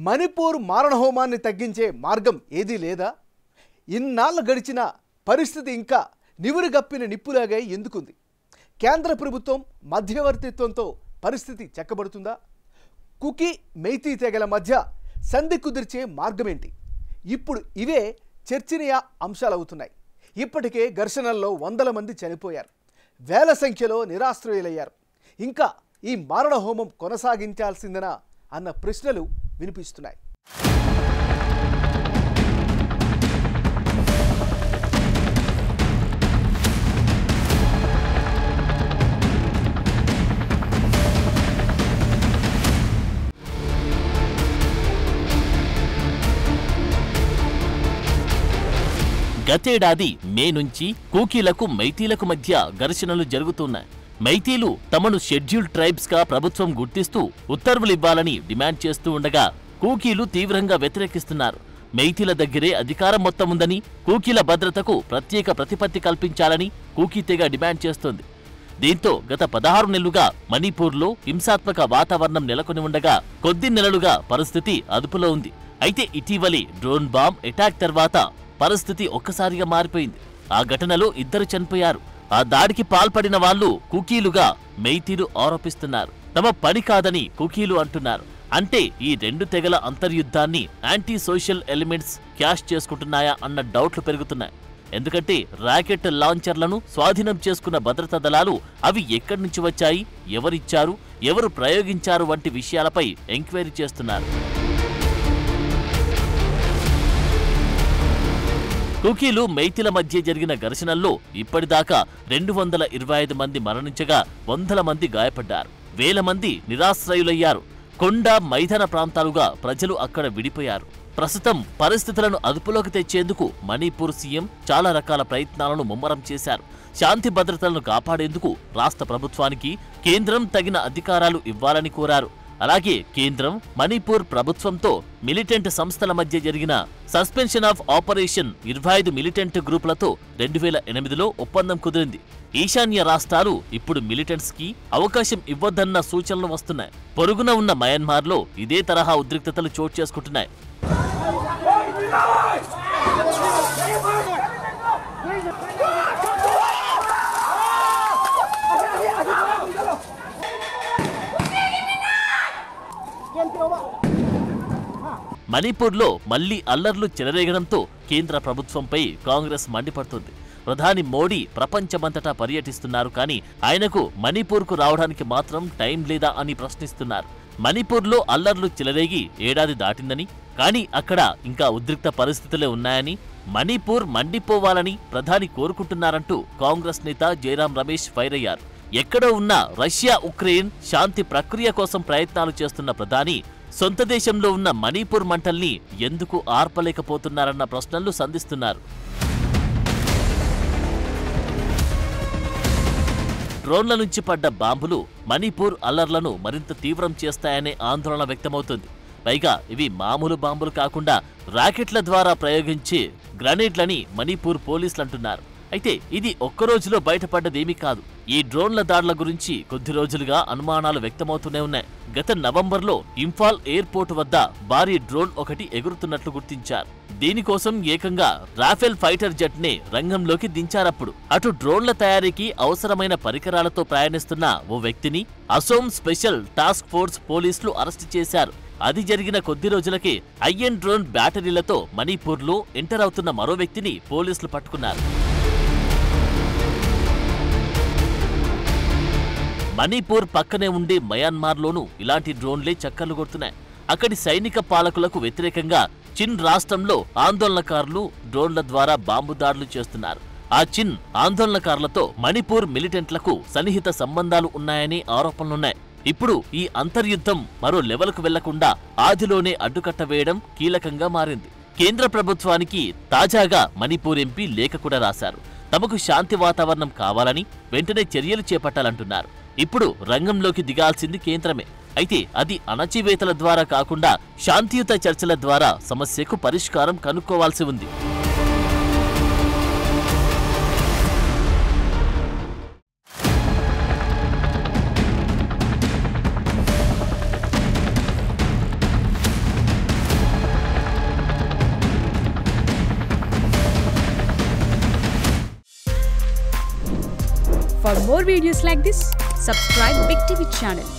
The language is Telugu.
మణిపూర్ మారణహోమాన్ని తగ్గించే మార్గం ఏదీ లేదా? ఇన్నాళ్ళు గడిచిన పరిస్థితి ఇంకా నివురుగప్పిన నిప్పులాగే ఎందుకుంది? కేంద్ర ప్రభుత్వం మధ్యవర్తిత్వంతో పరిస్థితి చెక్కబడుతుందా? కుకీ మెయితీ తెగల మధ్య సంధి కుదిర్చే మార్గమేంటి? ఇప్పుడు ఇవే చర్చనీయ అంశాలవుతున్నాయి. ఇప్పటికే ఘర్షణల్లో వందల మంది చనిపోయారు, వేల సంఖ్యలో నిరాశ్రయులయ్యారు. ఇంకా ఈ మారణహోమం కొనసాగించాల్సిందేనా అన్న ప్రశ్నలు వినిపిస్తున్నాయి. గతేడాది మే నుంచి కూకీలకు మైతీలకు మధ్య ఘర్షణలు జరుగుతున్నాయి. మైతీలు తమను షెడ్యూల్డ్ ట్రైబ్స్ గా ప్రభుత్వం గుర్తిస్తూ ఉత్తర్వులివ్వాలని డిమాండ్ చేస్తూ ఉండగా కూకీలు తీవ్రంగా వ్యతిరేకిస్తున్నారు. మైతీల దగ్గరే అధికారం మొత్తం ఉందని, కూకీల భద్రతకు ప్రత్యేక ప్రతిపత్తి కల్పించాలని కూకీ తెగ డిమాండ్ చేస్తోంది. దీంతో గత 16 నెలలుగా మణిపూర్లో హింసాత్మక వాతావరణం నెలకొని ఉండగా కొద్ది నెలలుగా పరిస్థితి అదుపులో ఉంది. అయితే ఇటీవలి డ్రోన్ బాంబ్ అటాక్ తర్వాత పరిస్థితి ఒక్కసారిగా మారిపోయింది. ఆ ఘటనలో 2 చనిపోయారు. ఆ దాడికి పాల్పడిన వాళ్లు కూకీలుగా మైతీలు ఆరోపిస్తున్నారు. తమ పని కాదని కూకీలు అంటున్నారు. అంటే ఈ 2 తెగల అంతర్యుద్ధాన్ని యాంటీ సోషల్ ఎలిమెంట్స్ క్యాష్ చేసుకుంటున్నాయా అన్న డౌట్లు పెరుగుతున్నాయి. ఎందుకంటే రాకెట్ లాంచర్లను స్వాధీనం చేసుకున్న భద్రతా దళాలు అవి ఎక్కడి నుంచి వచ్చాయి, ఎవరిచ్చారు, ఎవరు ప్రయోగించారు వంటి విషయాలపై ఎంక్వైరీ చేస్తున్నారు. కూకీలు మైతీల మధ్య జరిగిన ఘర్షణల్లో ఇప్పటిదాకా 225 మంది మరణించగా వందల మంది గాయపడ్డారు. వేల మంది నిరాశ్రయులయ్యారు. కొండ మైదాన ప్రాంతాలుగా ప్రజలు అక్కడ విడిపోయారు. ప్రస్తుతం పరిస్థితులను అదుపులోకి తెచ్చేందుకు మణిపూర్ సీఎం చాలా రకాల ప్రయత్నాలను ముమ్మరం చేశారు. శాంతి భద్రతలను కాపాడేందుకు రాష్ట్ర ప్రభుత్వానికి కేంద్రం తగిన అధికారాలు ఇవ్వాలని కోరారు. అలాగే కేంద్రం మణిపూర్ ప్రభుత్వంతో మిలిటెంట్ సంస్థల మధ్య జరిగిన సస్పెన్షన్ ఆఫ్ ఆపరేషన్ 25 మిలిటెంట్ గ్రూపులతో 2008లో ఒప్పందం కుదిరింది. ఈశాన్య రాష్ట్రాలు ఇప్పుడు మిలిటెంట్స్ కి అవకాశం ఇవ్వొద్దన్న సూచనలు వస్తున్నాయి. పొరుగున ఉన్న మయన్మార్లో ఇదే తరహా ఉద్రిక్తతలు చోటు చేసుకుంటున్నాయి. మణిపూర్లో మళ్లీ అల్లర్లు చెలరేగడంతో కేంద్ర ప్రభుత్వంపై కాంగ్రెస్ మండిపడుతుంది. ప్రధాని మోడీ ప్రపంచమంతటా పర్యటిస్తున్నారు, కానీ ఆయనకు మణిపూర్కు రావడానికి మాత్రం టైం లేదా అని ప్రశ్నిస్తున్నారు. మణిపూర్లో అల్లర్లు చెలరేగి ఏడాది దాటిందని, కానీ అక్కడ ఇంకా ఉద్రిక్త పరిస్థితులే ఉన్నాయని, మణిపూర్ మండిపోవాలని ప్రధాని కోరుకుంటున్నారంటూ కాంగ్రెస్ నేత జైరాం రమేష్ ఫైర్ అయ్యారు. ఎక్కడో ఉన్న రష్యా ఉక్రెయిన్ శాంతి ప్రక్రియ కోసం ప్రయత్నాలు చేస్తున్న ప్రధాని సొంత దేశంలో ఉన్న మణిపూర్ మంటల్ని ఎందుకు ఆర్పలేకపోతున్నారన్న ప్రశ్నలు సంధిస్తున్నారు. డ్రోన్ల నుంచి పడ్డ బాంబులు మణిపూర్ అల్లర్లను మరింత తీవ్రం చేస్తాయనే ఆందోళన వ్యక్తమవుతుంది. పైగా ఇవి మామూలు బాంబులు కాకుండా రాకెట్ల ద్వారా ప్రయోగించే గ్రనేడ్లని మణిపూర్ పోలీసులు అంటున్నారు. అయితే ఇది ఒక్కరోజులో బయటపడ్డదేమీ కాదు. ఈ డ్రోన్ల దాడుల గురించి కొద్ది రోజులుగా అనుమానాలు వ్యక్తమవుతూనే ఉన్నాయి. గత నవంబర్లో ఇంఫాల్ ఎయిర్పోర్ట్ వద్ద భారీ డ్రోన్ ఒకటి ఎగురుతున్నట్లు గుర్తించారు. దీనికోసం ఏకంగా రాఫెల్ ఫైటర్ జెట్ నే రంగంలోకి దించారప్పుడు. అటు డ్రోన్ల తయారీకి అవసరమైన పరికరాలతో ప్రయాణిస్తున్న ఓ వ్యక్తిని అసోం స్పెషల్ టాస్క్ ఫోర్స్ పోలీసులు అరెస్టు చేశారు. అది జరిగిన కొద్ది రోజులకే ఐఎన్ డ్రోన్ బ్యాటరీలతో మణిపూర్లో ఎంటర్ అవుతున్న మరో వ్యక్తిని పోలీసులు పట్టుకున్నారు. మణిపూర్ పక్కనే ఉండే మయన్మార్లోనూ ఇలాంటి డ్రోన్లే చక్కర్లు కొడుతున్నాయి. అక్కడి సైనిక పాలకులకు వ్యతిరేకంగా చిన్ రాష్ట్రంలో ఆందోళనకారులు డ్రోన్ల ద్వారా బాంబు దాడులు చేస్తున్నారు. ఆ చిన్ ఆందోళనకారులతో మణిపూర్ మిలిటెంట్లకు సన్నిహిత సంబంధాలు ఉన్నాయని ఆరోపణలున్నాయి. ఇప్పుడు ఈ అంతర్యుద్ధం మరో లెవెల్కు వెళ్లకుండా ఆదిలోనే అడ్డుకట్ట వేయడం కీలకంగా మారింది. కేంద్ర ప్రభుత్వానికి తాజాగా మణిపూర్ ఎంపీ లేఖ కూడా రాశారు. తమకు శాంతి వాతావరణం కావాలని, వెంటనే చర్యలు చేపట్టాలంటున్నారు. ఇప్పుడు రంగంలోకి దిగాల్సింది కేంద్రమే. అయితే అది అణచివేతల ద్వారా కాకుండా శాంతియుత చర్చల ద్వారా సమస్యకు పరిష్కారం కనుక్కోవాల్సి ఉంది. For more videos like this, subscribe Big TV channel.